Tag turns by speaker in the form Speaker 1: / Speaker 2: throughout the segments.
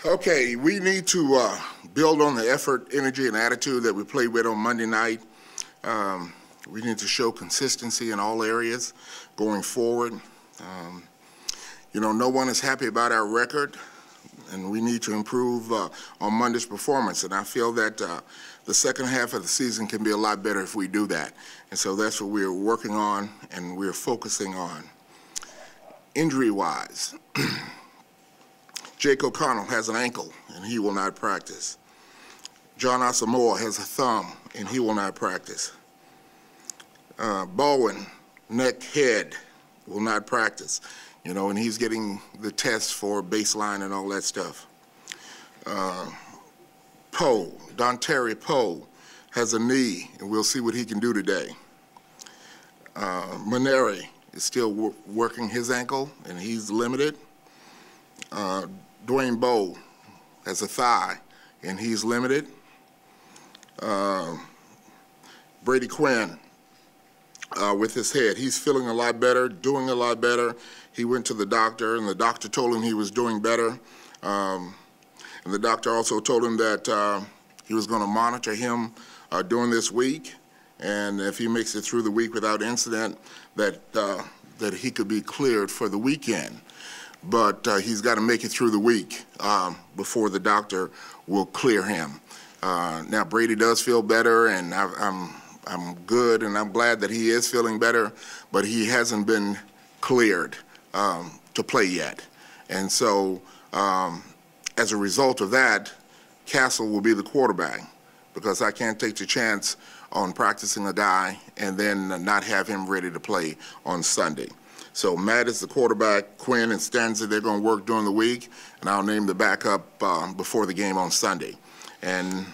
Speaker 1: Okay, we need to build on the effort, energy, and attitude that we played with on Monday night. We need to show consistency in all areas going forward. No one is happy about our record, and we need to improve on Monday's performance. And I feel that the second half of the season can be a lot better if we do that. And so that's what we're working on and we're focusing on. Injury-wise, Jake O'Connell has an ankle, and he will not practice. John Asamoah has a thumb, and he will not practice. Baldwin, neck, head, will not practice. And he's getting the tests for baseline and all that stuff. Dontari Poe has a knee, and we'll see what he can do today. Maneri is still working his ankle, and he's limited. Dwayne Bowe has a thigh, and he's limited. Brady Quinn with his head, he's feeling a lot better, doing a lot better. He went to the doctor, and the doctor told him he was doing better. And the doctor also told him that he was going to monitor him during this week, and if he makes it through the week without incident, that he could be cleared for the weekend. But he's got to make it through the week before the doctor will clear him. Now, Brady does feel better, and I'm good, and I'm glad that he is feeling better, but he hasn't been cleared to play yet. And so as a result of that, Castle will be the quarterback, because I can't take the chance on practicing a guy and then not have him ready to play on Sunday. So Matt is the quarterback. Quinn and Stanzi, they're going to work during the week, and I'll name the backup before the game on Sunday. And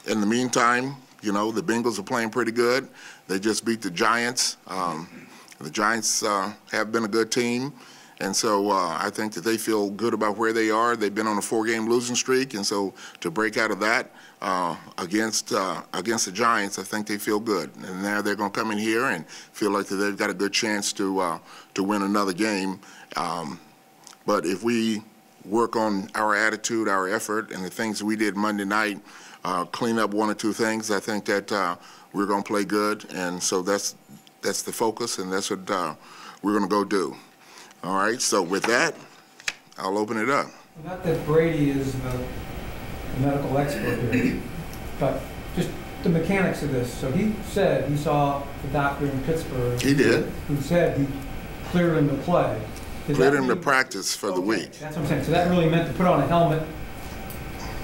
Speaker 1: in the meantime, the Bengals are playing pretty good. They just beat the Giants. The Giants have been a good team, and so I think that they feel good about where they are. They've been on a 4-game losing streak, and so to break out of that against the Giants, I think they feel good. And now they're going to come in here and feel like that they've got a good chance to win another game. But if we work on our attitude, our effort, and the things we did Monday night, clean up one or two things, I think that we're going to play good. And so that's the focus, and that's what we're going to go do. All right, so with that, I'll open it up.
Speaker 2: Not that Brady is the medical expert here, but just the mechanics of this. So he said he saw the doctor in Pittsburgh.
Speaker 1: He did.
Speaker 2: Who said he cleared him to play.
Speaker 1: Cleared him to practice for the week.
Speaker 2: That's what I'm saying. So that really meant to put on a helmet.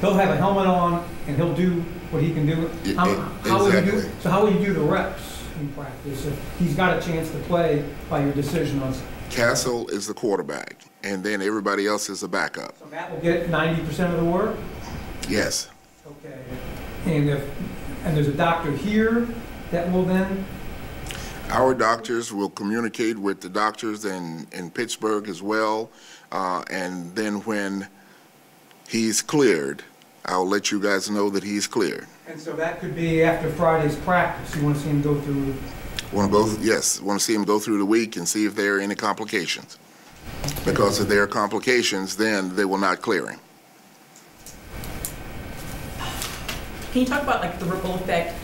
Speaker 2: He'll have a helmet on, and he'll do what he can do. How will you do? So how will you do the reps in practice if he's got a chance to play by your decision on?
Speaker 1: Castle is the quarterback, and then everybody else is a backup.
Speaker 2: So Matt will get 90% of the work?
Speaker 1: Yes.
Speaker 2: Okay. And there's a doctor here that will then?
Speaker 1: Our doctors will communicate with the doctors in Pittsburgh as well, and then when he's cleared, I'll let you guys know that he's cleared.
Speaker 2: And so that could be after Friday's practice. You want to see him go through?
Speaker 1: Yes, want to see him go through the week and see if there are any complications. Because if there are complications, then they will not clear him.
Speaker 3: Can you talk about the ripple effect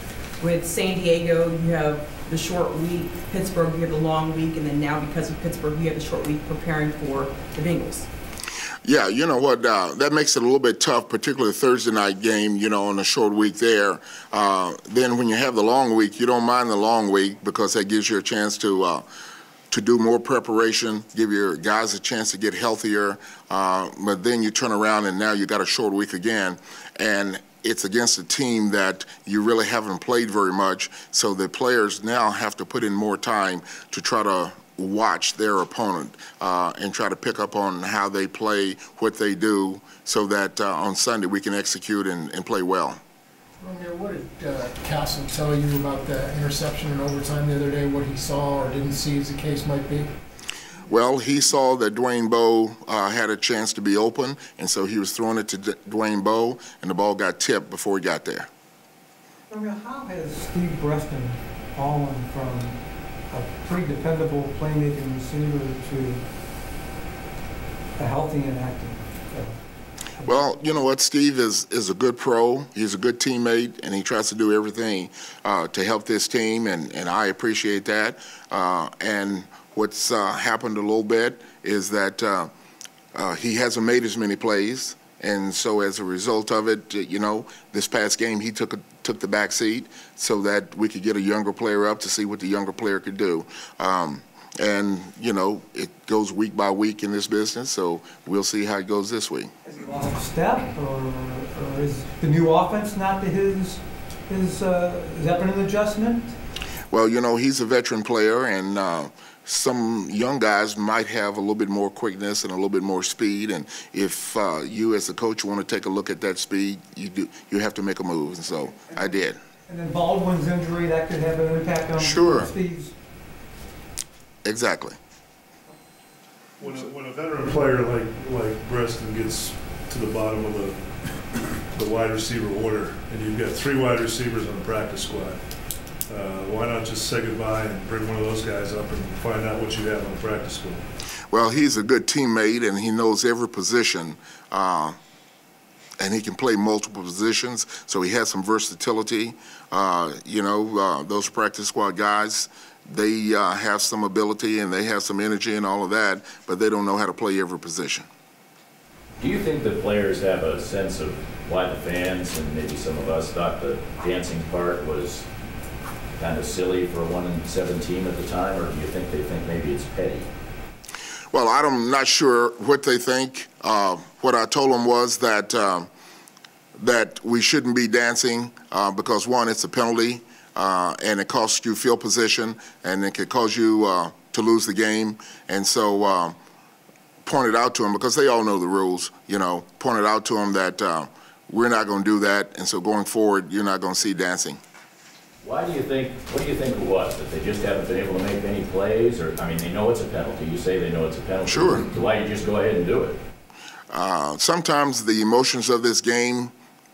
Speaker 3: with San Diego? You have the short week, Pittsburgh, you have the long week, and then now because of Pittsburgh, you have the short week preparing for the Bengals.
Speaker 1: Yeah, you know what, that makes it a little bit tough, particularly the Thursday night game, on a short week there. Then when you have the long week, you don't mind the long week because that gives you a chance to do more preparation, give your guys a chance to get healthier. But then you turn around and now you got a short week again. And it's against a team that you really haven't played very much. So the players now have to put in more time to try to watch their opponent and try to pick up on how they play, what they do, so that on Sunday we can execute and play well.
Speaker 4: Romeo, what did Castle tell you about the interception in overtime the other day, what he saw or didn't see as the case might be?
Speaker 1: Well, he saw that Dwayne Bowe had a chance to be open, and so he was throwing it to Dwayne Bowe, and the ball got tipped before he got there.
Speaker 2: Romeo, how has Steve Breston fallen from a pretty dependable playmaking receiver to a healthy and active?
Speaker 1: Well, you know what, Steve is a good pro. He's a good teammate, and he tries to do everything to help this team, and I appreciate that. And what's happened a little bit is that he hasn't made as many plays, and so as a result of it, you know, this past game he took the back seat so that we could get a younger player up to see what the younger player could do. And, you know, it goes week by week in this business, so we'll see how it goes this week.
Speaker 2: Has he lost a step, or is the new offense not to his has that been an adjustment?
Speaker 1: Well, you know, he's a veteran player, and some young guys might have a little bit more quickness and a little bit more speed, and if you as a coach want to take a look at that speed, you have to make a move, and so I did.
Speaker 2: And then Baldwin's injury, that could have an impact on Steve's.
Speaker 1: Exactly.
Speaker 5: When a veteran player like Breston gets to the bottom of the wide receiver order, and you've got 3 wide receivers on the practice squad, why not just say goodbye and bring one of those guys up and find out what you have on the practice squad?
Speaker 1: Well, he's a good teammate, and he knows every position, and he can play multiple positions, so he has some versatility. You know, those practice squad guys, they have some ability and they have some energy and all of that, but they don't know how to play every position.
Speaker 6: Do you think the players have a sense of why the fans and maybe some of us thought the dancing part was kind of silly for a 1-7 team at the time, or do you think they think maybe it's petty?
Speaker 1: Well, I'm not sure what they think. What I told them was that that we shouldn't be dancing because, one, it's a penalty, and it costs you field position, and it could cause you to lose the game. And so pointed out to them, because they all know the rules, you know, pointed out to them that we're not going to do that, and so going forward, you're not going to see dancing.
Speaker 6: Why do you think, what do you think it was? That they just haven't been able to make any plays? Or, I mean, they know it's a penalty. You say they know it's a penalty.
Speaker 1: Sure.
Speaker 6: So why don't you just go ahead and do it?
Speaker 1: Sometimes the emotions of this game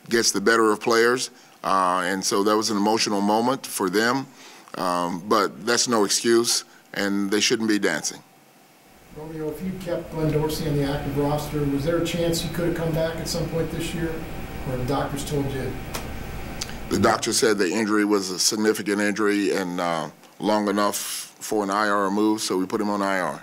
Speaker 1: gets the better of players, and so that was an emotional moment for them, but that's no excuse, and they shouldn't be dancing.
Speaker 4: Romeo, if you kept Glenn Dorsey on the active roster, was there a chance you could have come back at some point this year, or the doctors told you?
Speaker 1: The doctor said the injury was a significant injury and long enough for an IR move, so we put him on IR.